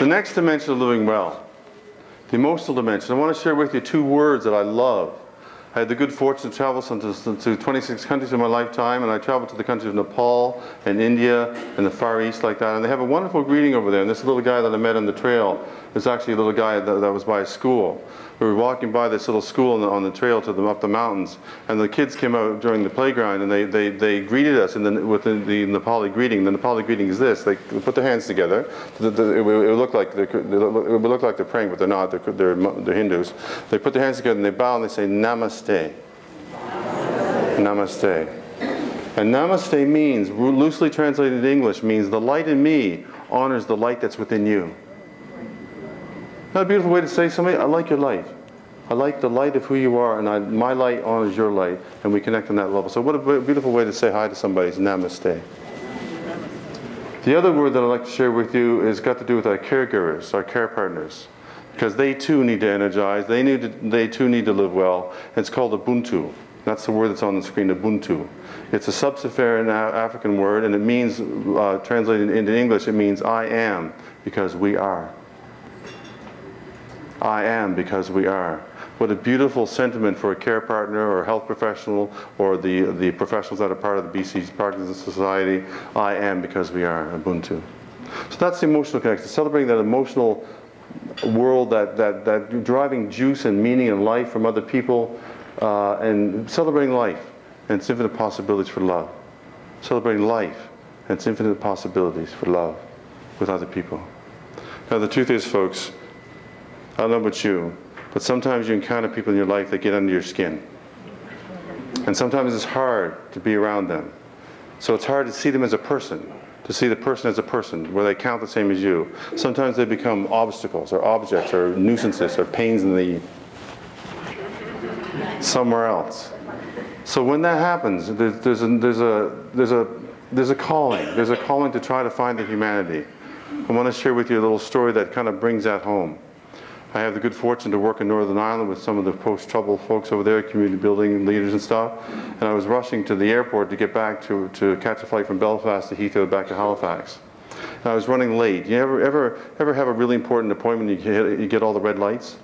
The next dimension of living well, the emotional dimension. I want to share with you 2 words that I love. I had the good fortune to travel to 26 countries in my lifetime, and I traveled to the countries of Nepal and India and the Far East like that. And they have a wonderful greeting over there. And this little guy that I met on the trail is actually a little guy that was by a school. We were walking by this little school on the trail up the mountains, and the kids came out during the playground, and they greeted us with the Nepali greeting. The Nepali greeting is this: they put their hands together. It would look like they're praying, but they're not. They're Hindus. They put their hands together and they bow and they say Namaste. Namaste. And Namaste means, loosely translated into English, means the light in me honors the light that's within you. Isn't that a beautiful way to say to somebody? I like your light. I like the light of who you are, and my light honors your light, and we connect on that level. So what a beautiful way to say hi to somebody is Namaste. The other word that I'd like to share with you is got to do with our caregivers, our care partners, because they too need to energize. They too need to live well. It's called Ubuntu. That's the word that's on the screen, Ubuntu. It's a sub-Saharan African word, and it means, translated into English, it means I am because we are. I am because we are. What a beautiful sentiment for a care partner or a health professional or the professionals that are part of the BC's Parkinson Society. I am because we are, Ubuntu. So that's the emotional connection, celebrating that emotional world, that driving juice and meaning in life from other people, and celebrating life and its infinite possibilities for love. Celebrating life and its infinite possibilities for love with other people. Now the truth is, folks, I don't know about you, but sometimes you encounter people in your life that get under your skin. And sometimes it's hard to be around them. So it's hard to see them as a person, to see the person as a person, where they count the same as you. Sometimes they become obstacles or objects or nuisances or pains in the somewhere else. So when that happens, there's a calling. There's a calling to try to find the humanity. I want to share with you a little story that kind of brings that home. I have the good fortune to work in Northern Ireland with some of the post-trouble folks over there, community building leaders and stuff. And I was rushing to the airport to get back to catch a flight from Belfast to Heathrow back to Halifax. And I was running late. You ever have a really important appointment and you get all the red lights?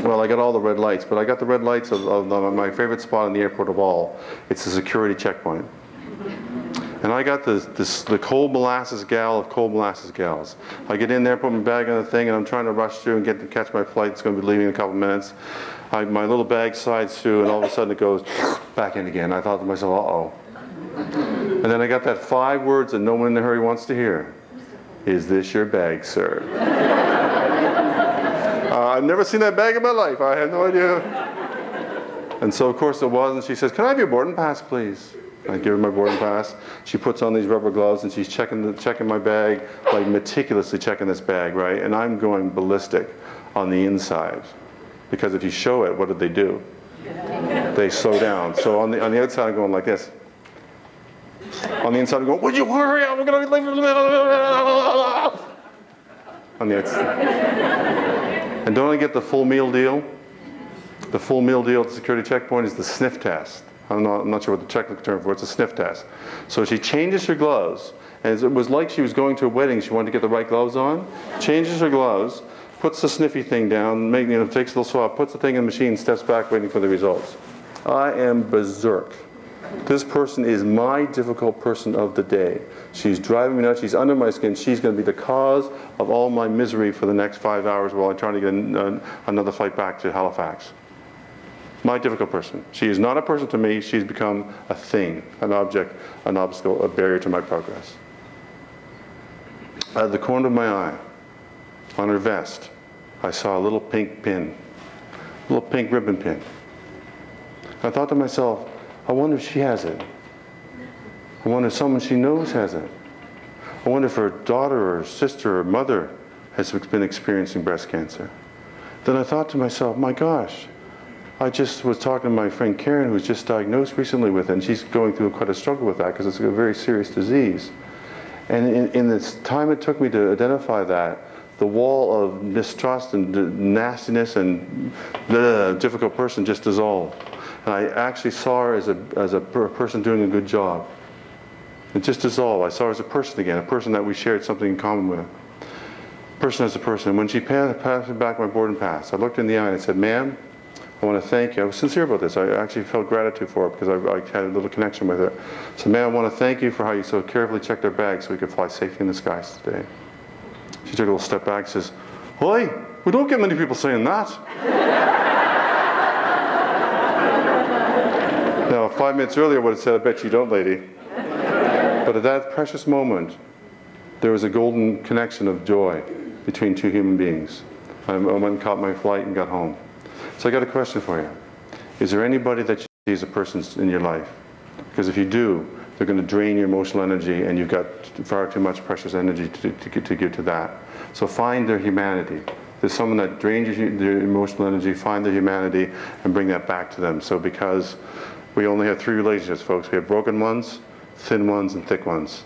Well, I got all the red lights, but I got the red lights of my favorite spot in the airport of all. It's a security checkpoint. And I got the cold molasses gal of cold molasses gals. I get in there, put my bag on the thing, and I'm trying to rush through and get to catch my flight. It's going to be leaving in a couple minutes. My little bag slides through, and all of a sudden it goes back in again. I thought to myself, uh-oh. And then I got that 5 words that no one in a hurry wants to hear. Is this your bag, sir? I've never seen that bag in my life. I had no idea. And so, of course, it was. And she says, can I have your boarding pass, please? I give her my boarding pass. She puts on these rubber gloves and she's checking my bag, like meticulously checking this bag, right? And I'm going ballistic on the inside. Because if you show it, what did they do? They slow down. So on the outside, I'm going like this. On the inside, I'm going, would you hurry up? We're going to be late. On the outside. And don't I get the full meal deal? The full meal deal at the security checkpoint is the sniff test. I'm not sure what the technical term for it. It's a sniff test. So she changes her gloves, and it was like she was going to a wedding. She wanted to get the right gloves on. Changes her gloves, puts the sniffy thing down, takes a little swab, puts the thing in the machine, steps back, waiting for the results. I am berserk. This person is my difficult person of the day. She's driving me nuts. She's under my skin. She's going to be the cause of all my misery for the next 5 hours while I'm trying to get another flight back to Halifax. My difficult person. She is not a person to me. She's become a thing, an object, an obstacle, a barrier to my progress. Out of the corner of my eye, on her vest, I saw a little pink pin, a little pink ribbon pin. I thought to myself, I wonder if she has it. I wonder if someone she knows has it. I wonder if her daughter or sister or mother has been experiencing breast cancer. Then I thought to myself, my gosh, I just was talking to my friend Karen, who was just diagnosed recently with it, and she's going through quite a struggle with that because it's a very serious disease. And in this time it took me to identify that, the wall of mistrust and nastiness and difficult person just dissolved. And I actually saw her as a person doing a good job. It just dissolved. I saw her as a person again, a person that we shared something in common with. person as a person. When she passed me back my boarding pass, I looked in the eye and I said, "Ma'am, I want to thank you." I was sincere about this. I actually felt gratitude for it because I had a little connection with her. So, "Ma'am, I want to thank you for how you so carefully checked our bags so we could fly safely in the skies today." She took a little step back and says, "Oi, we don't get many people saying that." Now, 5 minutes earlier I would have said, "I bet you don't, lady." But at that precious moment, there was a golden connection of joy between two human beings. I went and caught my flight and got home. So I got a question for you. Is there anybody that you see as a person in your life? Because if you do, they're going to drain your emotional energy, and you've got far too much precious energy to give to that. So find their humanity. There's someone that drains your emotional energy, find their humanity, and bring that back to them. So because we only have 3 relationships, folks. We have broken ones, thin ones, and thick ones.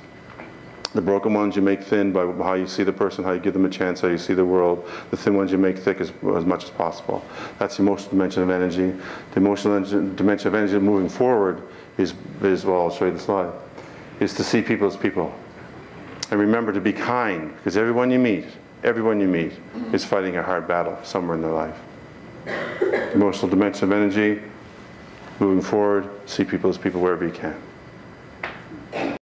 The broken ones you make thin by how you see the person, how you give them a chance, how you see the world. The thin ones you make thick as much as possible. That's the emotional dimension of energy. The emotional dimension of energy moving forward is, well, I'll show you the slide, is to see people as people. And remember to be kind, because everyone you meet is fighting a hard battle somewhere in their life. Emotional dimension of energy, moving forward, see people as people wherever you can.